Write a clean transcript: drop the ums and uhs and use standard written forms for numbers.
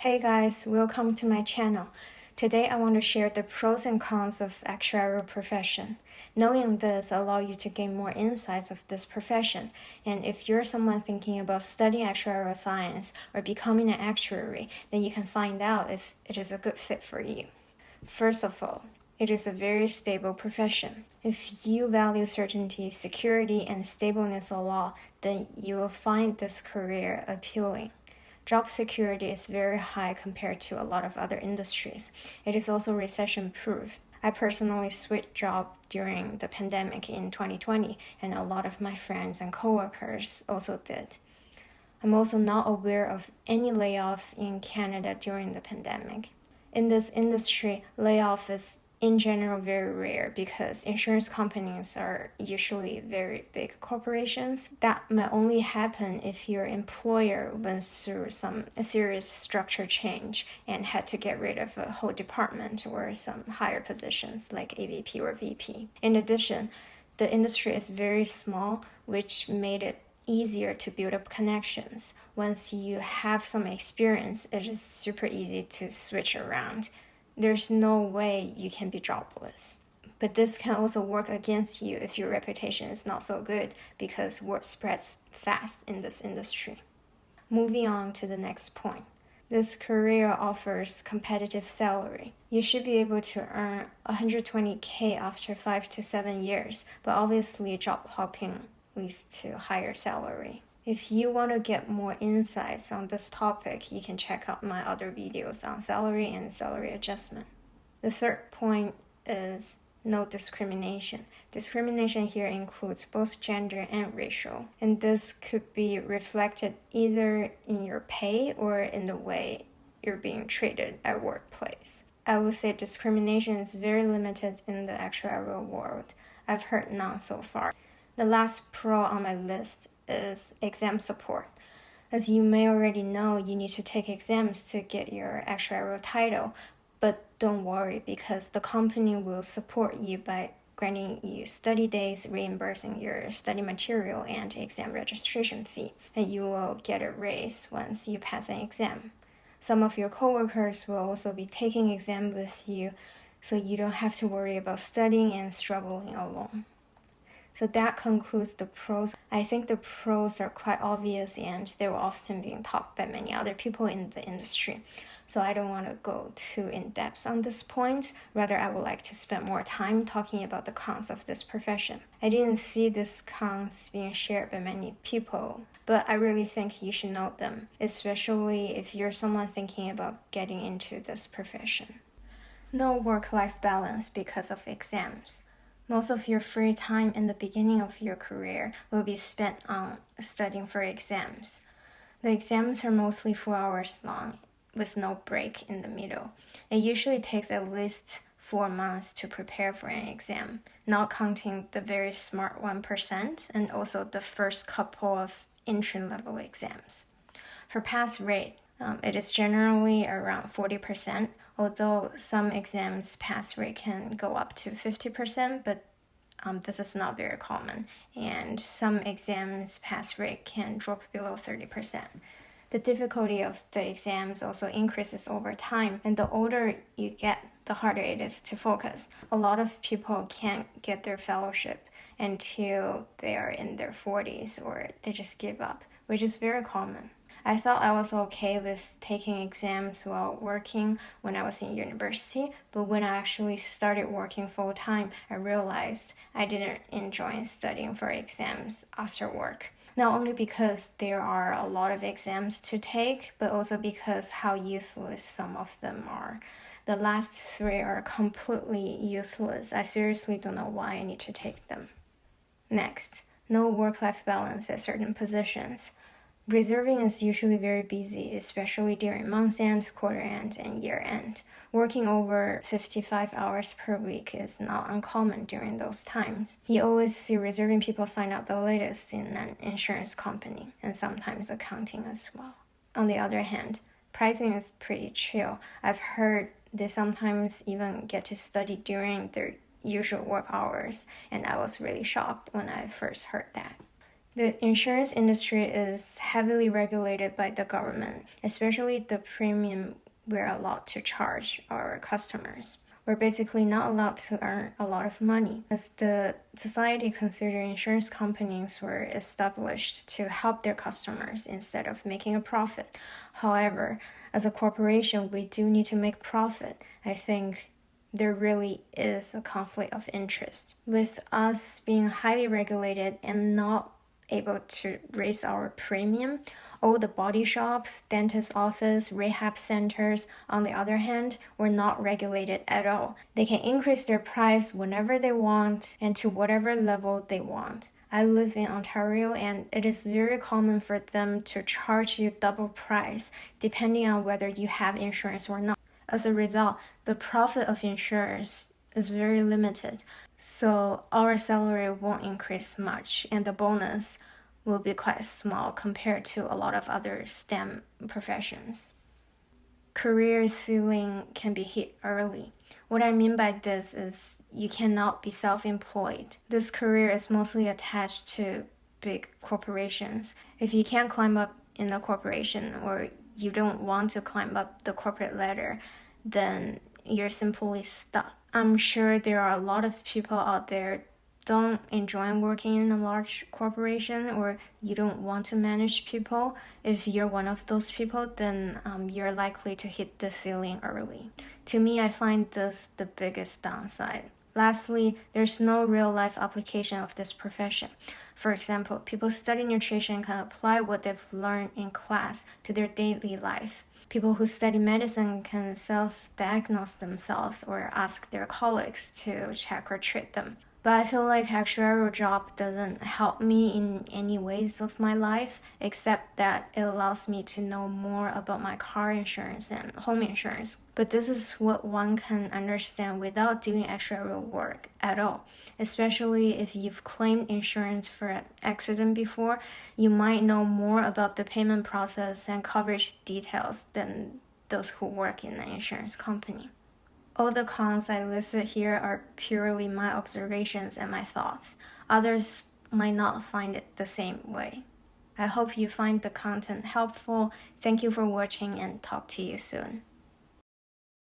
Hey guys, welcome to my channel. Today I want to share the pros and cons of actuarial profession. Knowing this allows you to gain more insights of this profession, and if you're someone thinking about studying actuarial science or becoming an actuary, then you can find out if it is a good fit for you. First of all, it is a very stable profession. If you value certainty, security, and stableness of law, then you will find this career appealing. Job security is very high compared to a lot of other industries. It is also recession-proof. I personally switched job during the pandemic in 2020, and a lot of my friends and coworkers also did. I'm also not aware of any layoffs in Canada during the pandemic. In this industry, layoff is in general very rare because insurance companies are usually very big corporations. That might only happen if your employer went through some serious structure change and had to get rid of a whole department or some higher positions like AVP or VP. In addition, the industry is very small, which made it easier to build up connections. Once you have some experience, it is super easy to switch around. There's no way you can be jobless. But this can also work against you if your reputation is not so good because word spreads fast in this industry. Moving on to the next point. This career offers competitive salary. You should be able to earn $120K after 5 to 7 years, but obviously job hopping leads to higher salary. If you want to get more insights on this topic, you can check out my other videos on salary and salary adjustment. The third point is no discrimination. Discrimination here includes both gender and racial, and this could be reflected either in your pay or in the way you're being treated at workplace. I would say discrimination is very limited in the actuarial world. I've heard none so far. The last pro on my list is exam support. As you may already know, you need to take exams to get your actuarial title, but don't worry because the company will support you by granting you study days, reimbursing your study material and exam registration fee, and you will get a raise once you pass an exam. Some of your coworkers will also be taking exam with you, so you don't have to worry about studying and struggling alone. So that concludes the pros. I think the pros are quite obvious and they were often being taught by many other people in the industry. So I don't want to go too in-depth on this point. Rather, I would like to spend more time talking about the cons of this profession. I didn't see these cons being shared by many people, but I really think you should know them, especially if you're someone thinking about getting into this profession. No work-life balance because of exams. Most of your free time in the beginning of your career will be spent on studying for exams. The exams are mostly 4 hours long, with no break in the middle. It usually takes at least 4 months to prepare for an exam, not counting the very smart 1% and also the first couple of entry-level exams. For pass rate, it is generally around 40%, although some exams pass rate can go up to 50%, but this is not very common, and some exams pass rate can drop below 30%. The difficulty of the exams also increases over time, and the older you get, the harder it is to focus. A lot of people can't get their fellowship until they are in their 40s or they just give up, which is very common. I thought I was okay with taking exams while working when I was in university, but when I actually started working full-time, I realized I didn't enjoy studying for exams after work. Not only because there are a lot of exams to take, but also because how useless some of them are. The last 3 are completely useless. I seriously don't know why I need to take them. Next, no work-life balance at certain positions. Reserving is usually very busy, especially during month end, quarter end, and year end. Working over 55 hours per week is not uncommon during those times. You always see reserving people sign up the latest in an insurance company, and sometimes accounting as well. On the other hand, pricing is pretty chill. I've heard they sometimes even get to study during their usual work hours, and I was really shocked when I first heard that. The insurance industry is heavily regulated by the government, especially the premium we're allowed to charge our customers. We're basically not allowed to earn a lot of money, as the society considered insurance companies were established to help their customers instead of making a profit. However, as a corporation, we do need to make profit. I think there really is a conflict of interest. With us being highly regulated and not able to raise our premium, all the body shops, dentist office, rehab centers, on the other hand, were not regulated at all. They can increase their price whenever they want and to whatever level they want. I live in Ontario, and it is very common for them to charge you double price depending on whether you have insurance or not. As a result, the profit of insurers is very limited, so our salary won't increase much, and the bonus will be quite small compared to a lot of other STEM professions. Career ceiling can be hit early. What I mean by this is you cannot be self-employed. This career is mostly attached to big corporations. If you can't climb up in a corporation, or you don't want to climb up the corporate ladder, then you're simply stuck. I'm sure there are a lot of people out there don't enjoy working in a large corporation, or you don't want to manage people. If you're one of those people, then you're likely to hit the ceiling early. To me, I find this the biggest downside. Lastly, there's no real-life application of this profession. For example, people study nutrition can apply what they've learned in class to their daily life. People who study medicine can self-diagnose themselves or ask their colleagues to check or treat them. But I feel like actuarial job doesn't help me in any ways of my life, except that it allows me to know more about my car insurance and home insurance. But this is what one can understand without doing actuarial work at all. Especially if you've claimed insurance for an accident before, you might know more about the payment process and coverage details than those who work in an insurance company. All the cons I listed here are purely my observations and my thoughts. Others might not find it the same way. I hope you find the content helpful. Thank you for watching, and talk to you soon.